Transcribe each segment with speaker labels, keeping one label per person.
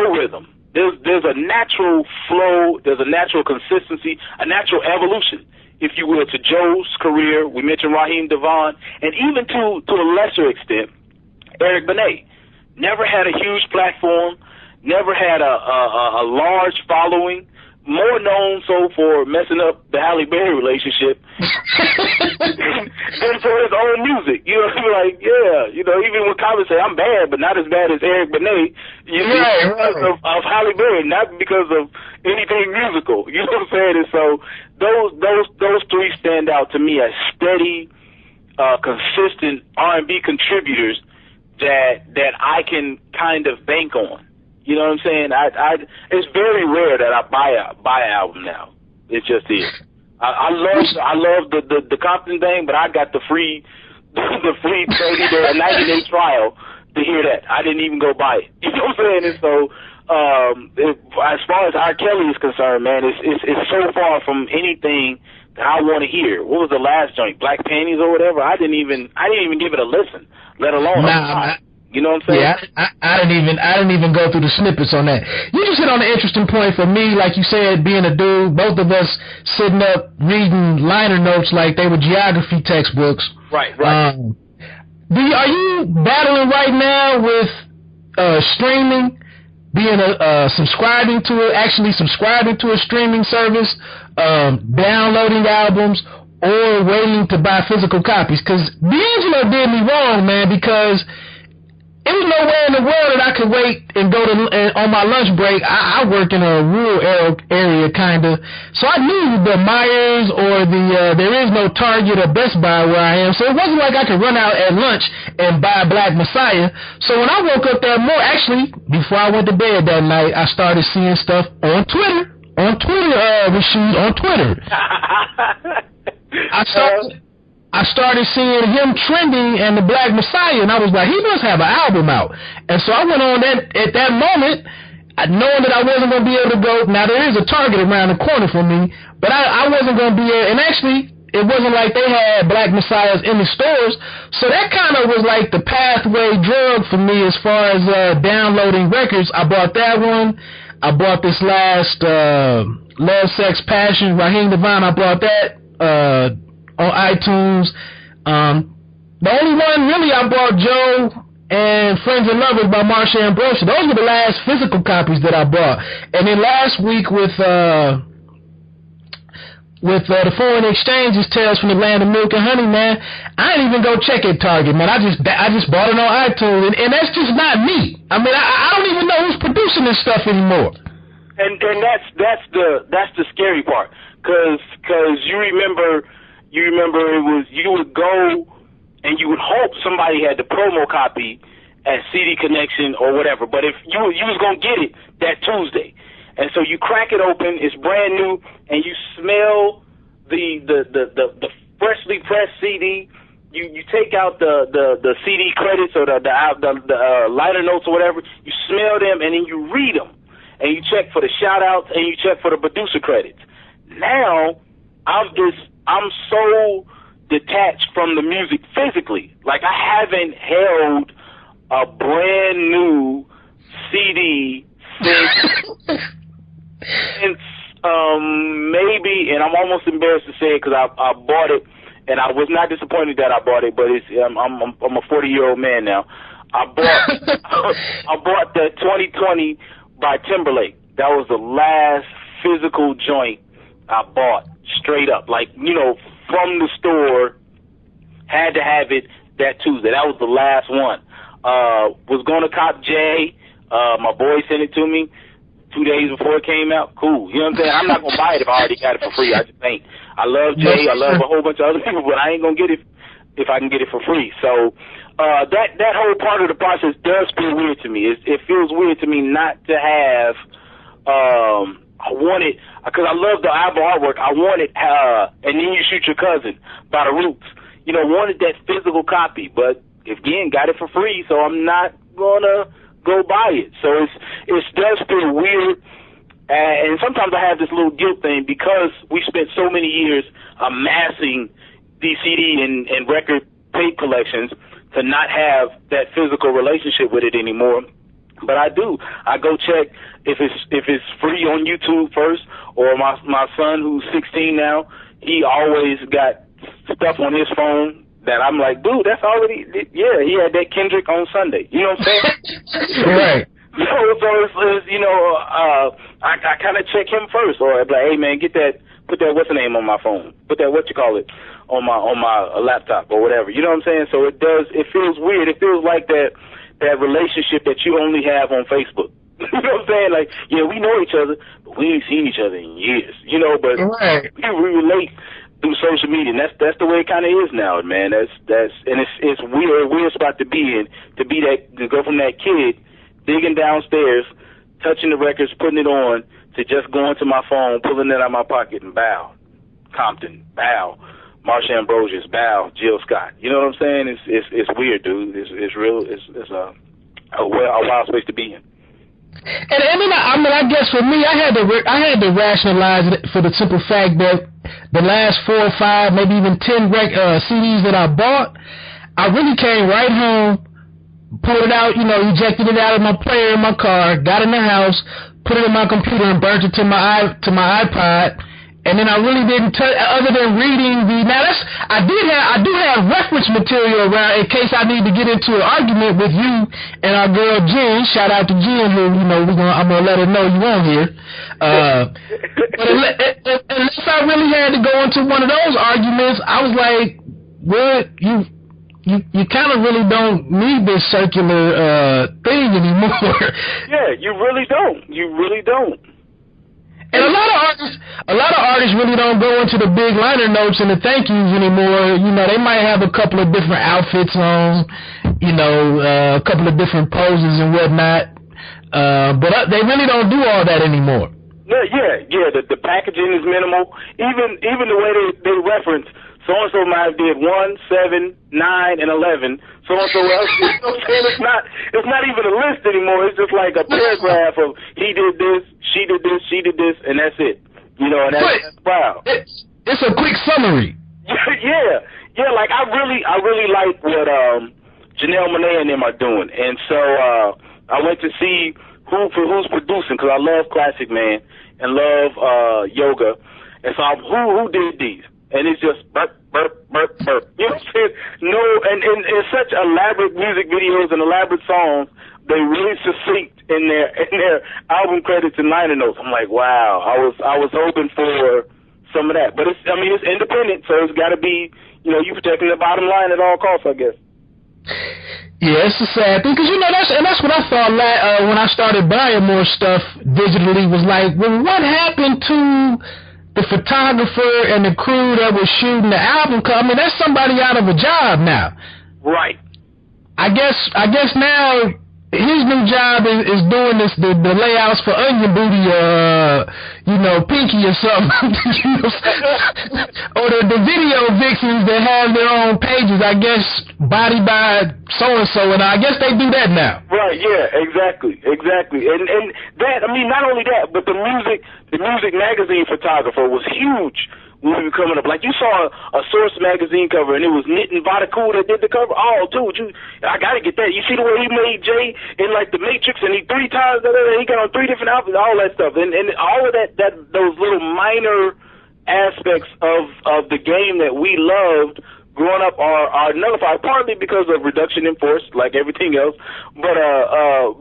Speaker 1: no rhythm. There's a natural flow, there's a natural consistency, a natural evolution, if you will, to Joe's career. We mentioned Raheem Devon, and even to a lesser extent, Eric Benet. Never had a huge platform, never had a large following, more known so for messing up the Halle Berry relationship than for his own music. You know, like, yeah, you know, even when comments say I'm bad, but not as bad as Eric Benet, you know, because of Halle Berry, not because of anything musical. You know what I'm saying? And so those three stand out to me as steady, consistent R&B contributors that I can kind of bank on. You know what I'm saying? It's very rare that I buy an album now. It just is. I love the Compton thing, but I got the free 30-day, 90-day trial to hear that. I didn't even go buy it. You know what I'm saying? And so, as far as R. Kelly is concerned, man, it's so far from anything that I want to hear. What was the last joint? Black Panties or whatever? I didn't even give it a listen, let alone you know what I'm saying?
Speaker 2: Yeah, I didn't even go through the snippets on that. You just hit on an interesting point for me, like you said, being a dude, both of us sitting up reading liner notes like they were geography textbooks.
Speaker 1: Right.
Speaker 2: Are you battling right now with streaming, being subscribing to a streaming service, downloading albums, or waiting to buy physical copies? Because D'Angelo did me wrong, man, because there was nowhere in the world that I could wait and go to on my lunch break. I work in a rural area, kind of, so I knew the Myers or there is no Target or Best Buy where I am, so it wasn't like I could run out at lunch and buy Black Messiah. So when I woke up that morning, actually, before I went to bed that night, I started seeing stuff on Twitter. Rasheed, on Twitter. I started seeing him trending and the Black Messiah, and I was like, he must have an album out. And so I went on that at that moment, knowing that I wasn't going to be able to go. Now, there is a Target around the corner from me, but I wasn't going to be able, and actually, it wasn't like they had Black Messiahs in the stores, so that kind of was like the pathway drug for me as far as downloading records. I bought that one. I bought this last Love, Sex, Passion, Raheem Devon. I bought that on iTunes. The only one really I bought, Joe and Friends and Lovers by Marsha Ambrosius. Those were the last physical copies that I bought. And then last week with the foreign exchanges, Tales from the Land of Milk and Honey, man, I didn't even go check at Target, man. I just bought it on iTunes, and that's just not me. I mean, I don't even know who's producing this stuff anymore.
Speaker 1: And that's the scary part, cause you remember it was, you would go and you would hope somebody had the promo copy at CD Connection or whatever, but if you was gonna get it that Tuesday, and so you crack it open, it's brand new, and you smell the freshly pressed CD. You take out the CD credits or the liner notes or whatever. You smell them, and then you read them, and you check for the shout outs, and you check for the producer credits. Now I'm so detached from the music physically. Like, I haven't held a brand new CD since maybe, and I'm almost embarrassed to say it because I bought it, and I was not disappointed that I bought it, but I'm a 40-year-old man now. I bought the 2020 by Timberlake. That was the last physical joint I bought, straight up, like, you know, from the store. Had to have it that Tuesday. That was the last one. Was going to cop Jay. My boy sent it to me 2 days before it came out. Cool. You know what I'm saying? I'm not going to buy it if I already got it for free. I just ain't. I love Jay. I love a whole bunch of other people, but I ain't going to get it if I can get it for free. So that whole part of the process does feel weird to me. It feels weird to me not to have I wanted, because I love the album artwork, I wanted And Then You Shoot Your Cousin by The Roots. You know, wanted that physical copy, but again, got it for free, so I'm not gonna go buy it. So it does feel weird, and sometimes I have this little guilt thing because we spent so many years amassing these CD and record tape collections to not have that physical relationship with it anymore. But I do. I go check if it's free on YouTube first, or my son who's 16 now, he always got stuff on his phone that I'm like, dude, that's already, yeah, he had that Kendrick on Sunday. You know what I'm saying?
Speaker 2: Right.
Speaker 1: So it's you know, I kind of check him first, or I'd be like, hey man, put that what's the name on my phone, put that on my laptop or whatever. You know what I'm saying? So it feels weird. It feels like that relationship that you only have on Facebook. You know what I'm saying? Like, yeah, we know each other, but we ain't seen each other in years. You know, but
Speaker 2: right.
Speaker 1: we relate through social media, and that's the way it kind of is now, man. And it's weird spot to be in, to go from that kid digging downstairs, touching the records, putting it on, to just going to my phone, pulling it out of my pocket, and bow, Compton, bow, Marsha Ambrosius, bow, Jill Scott. You know what I'm saying? It's weird, dude. It's real. It's a wild space to be in.
Speaker 2: And I mean, I guess for me, I had to rationalize it for the simple fact that the last 4 or 5, maybe even 10 CDs that I bought, I really came right home, pulled it out, ejected it out of my player in my car, got in the house, put it in my computer, and burnt it to my iPod. And then I really didn't touch, other than reading I do have reference material around in case I need to get into an argument with you and our girl Jen. Shout out to Jen, who I'm gonna let her know you on here. But unless I really had to go into one of those arguments, I was like, well, you kind of really don't need this circular thing anymore. Yeah,
Speaker 1: you really don't. You really don't.
Speaker 2: And a lot of artists really don't go into the big liner notes and the thank yous anymore. They might have a couple of different outfits on, a couple of different poses and whatnot. But they really don't do all that anymore.
Speaker 1: Yeah. The packaging is minimal. Even the way they reference, so-and-so might have did 1, 7, 9, and 11. So-and-so else, you know what I'm saying? It's not even a list anymore. It's just like a paragraph of he did this, she did this, and that's it. And that's wow.
Speaker 2: It's a quick summary.
Speaker 1: Yeah. Like I really like what Janelle Monáe and them are doing, and so I went to see who's producing, because I love classic, man, and love yoga, and so who did these. And it's just burp, burp, burp, burp. You know what I'm saying? No, and such elaborate music videos and elaborate songs, they really succinct in their album credits and liner notes. I'm like, wow, I was hoping for some of that. But it's independent, so it's got to be, you protecting the bottom line at all costs, I guess.
Speaker 2: Yeah, it's a sad thing, because that's what I thought when I started buying more stuff digitally, was like, well, what happened to the photographer and the crew that was shooting the album? I mean, that's somebody out of a job now.
Speaker 1: Right.
Speaker 2: I guess now his new job is doing the layouts for Onion Booty, Pinky or something. Or the video vixens that have their own pages, I guess, body by so-and-so, and I guess they do that now.
Speaker 1: Right, yeah, exactly. And that, not only that, but the music magazine photographer was huge when we were coming up. Like, you saw a Source magazine cover, and it was Nitin Vadakul that did the cover. Oh, dude, I gotta get that. You see the way he made Jay in, like, The Matrix, and he 3 times, he got on 3 different outfits, all that stuff. And all of those little minor aspects of the game that we loved growing up are nullified, partly because of reduction in force, like everything else, but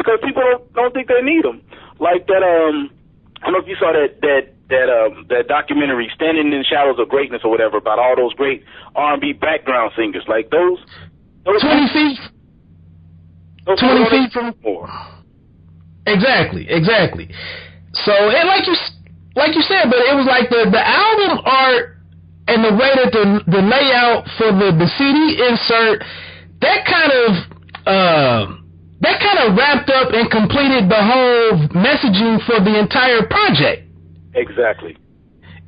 Speaker 1: because people don't think they need them. Like that, I don't know if you saw that documentary, Standing in the Shadows of Greatness or whatever, about all those great R&B background singers. Like those
Speaker 2: 20 feet. 20 feet from. Exactly. So, and like you said, but it was like the album art and the way that the layout for the CD insert, that kind of wrapped up and completed the whole messaging for the entire project.
Speaker 1: Exactly.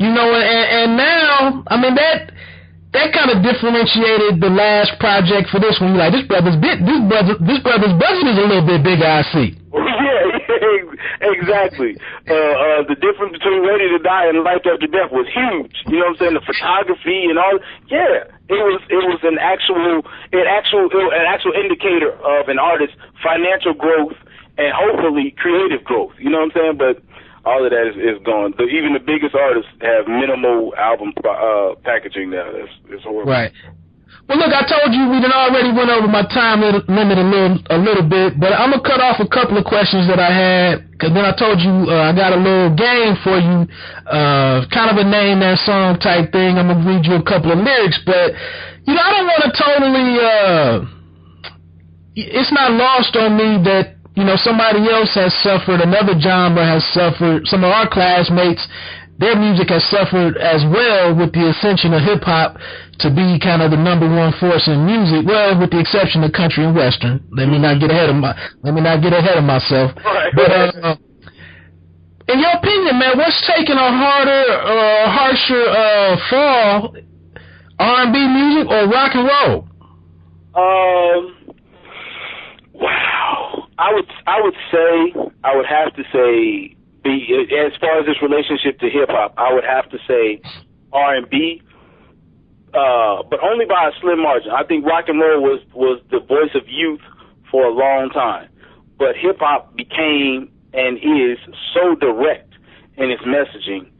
Speaker 2: And now, that kind of differentiated the last project for this one. You're like, this brother's budget is a little bit bigger, I see.
Speaker 1: Yeah, exactly. The difference between Ready to Die and Life After Death was huge. You know what I'm saying? The photography and all. Yeah, it was an actual indicator of an artist's financial growth and hopefully creative growth. You know what I'm saying? But all of that is gone. Even the biggest artists have minimal album packaging now. It's horrible.
Speaker 2: Right. Well, look, I told you we done already went over my time limit a little bit, but I'm going to cut off a couple of questions that I had, because then I told you I got a little game for you, kind of a name that song type thing. I'm going to read you a couple of lyrics, but, you know, I don't want to totally, it's not lost on me that, you know, somebody else has suffered, another genre has suffered, some of our classmates, their music has suffered as well with the ascension of hip-hop to be kind of the number one force in music. Well, with the exception of country and western. Let me not get ahead of myself.
Speaker 1: Right.
Speaker 2: But in your opinion, man, what's taking a harsher fall, R&B music or rock and roll?
Speaker 1: Wow. I would have to say. As far as this relationship to hip hop, I would have to say R&B, but only by a slim margin. I think rock and roll was the voice of youth for a long time, but hip hop became and is so direct in its messaging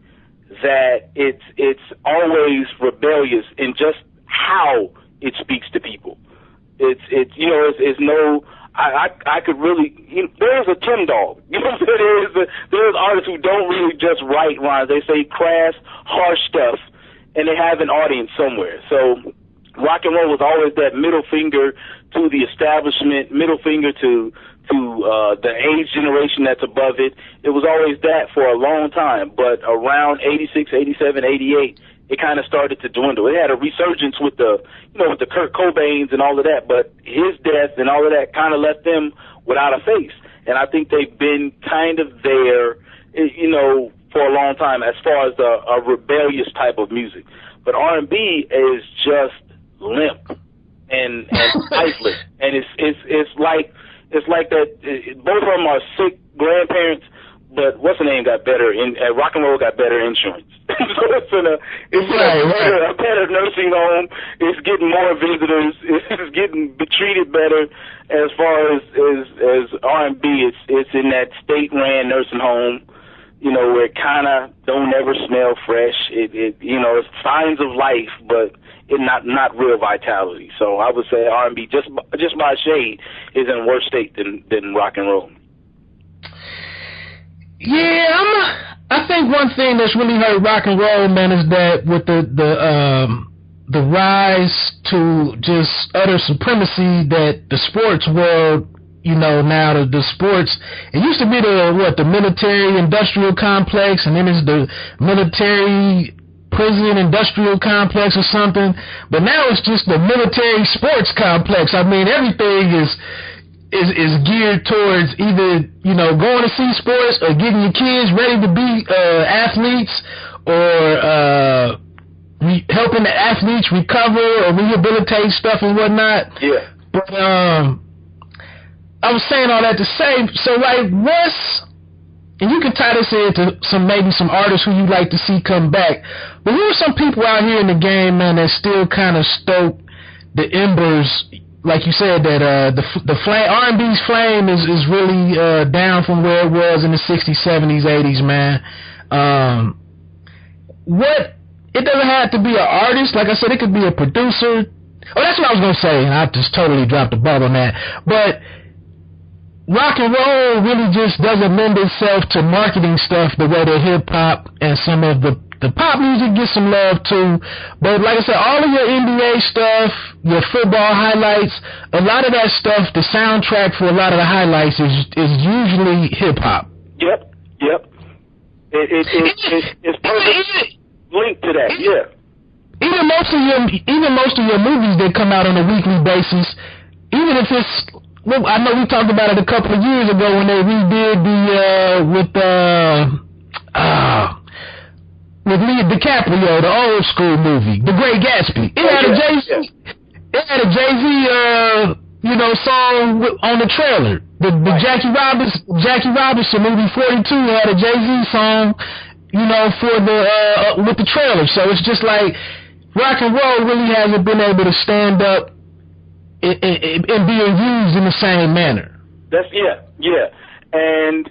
Speaker 1: that it's always rebellious in just how it speaks to people. It's no. I could really, there's a Tim Dog. You know what I'm saying? There's artists who don't really just write rhymes. They say crass, harsh stuff, and they have an audience somewhere. So rock and roll was always that middle finger to the establishment, middle finger to the age generation that's above it. It was always that for a long time. But around 86, 87, 88, it kind of started to dwindle. It had a resurgence with the Kurt Cobains and all of that, but his death and all of that kind of left them without a face. And I think they've been kind of there, for a long time as far as a rebellious type of music. But R&B is just limp and lifeless, and it's like that. Both of them are sick grandparents. But what's the name got better? Rock and roll got better insurance. So it's a better nursing home. It's getting more visitors. It's getting treated better. As far as R&B, it's in that state-ran nursing home, where it kind of don't ever smell fresh. It's signs of life, but it not real vitality. So I would say R&B, just by shade, is in a worse state than rock and roll.
Speaker 2: Yeah, I think one thing that's really hurt rock and roll, man, is that with the rise to just utter supremacy that the sports world, now the sports, it used to be the military industrial complex, and then it's the military prison industrial complex or something, but now it's just the military sports complex. I mean, everything is geared towards either, going to see sports or getting your kids ready to be athletes, or helping the athletes recover or rehabilitate stuff and whatnot.
Speaker 1: Yeah.
Speaker 2: But I was saying all that to say, so and you can tie this into maybe some artists who you like to see come back, but who are some people out here in the game, man, that still kind of stoke the embers? Like you said, that the flame, R&B's flame is really down from where it was in the 60s, 70s, 80s, man. It doesn't have to be an artist. Like I said, it could be a producer. Oh, that's what I was going to say, and I just totally dropped the ball on that. But rock and roll really just doesn't lend itself to marketing stuff the way that hip-hop and some of the pop music gets some love too. But like I said, all of your NBA stuff, your football highlights, a lot of that stuff, the soundtrack for a lot of the highlights is usually hip-hop.
Speaker 1: Yep. It's perfect linked to that, yeah.
Speaker 2: Even most of your movies that come out on a weekly basis, even if it's, well, I know we talked about it a couple of years ago when they redid with Leo DiCaprio, the old school movie, The Great Gatsby. It had a Jay-Z, song on the trailer. The Jackie Robinson movie 42 had a Jay-Z song, with the trailer. So it's just like rock and roll really hasn't been able to stand up and being used in the same manner.
Speaker 1: Yeah. and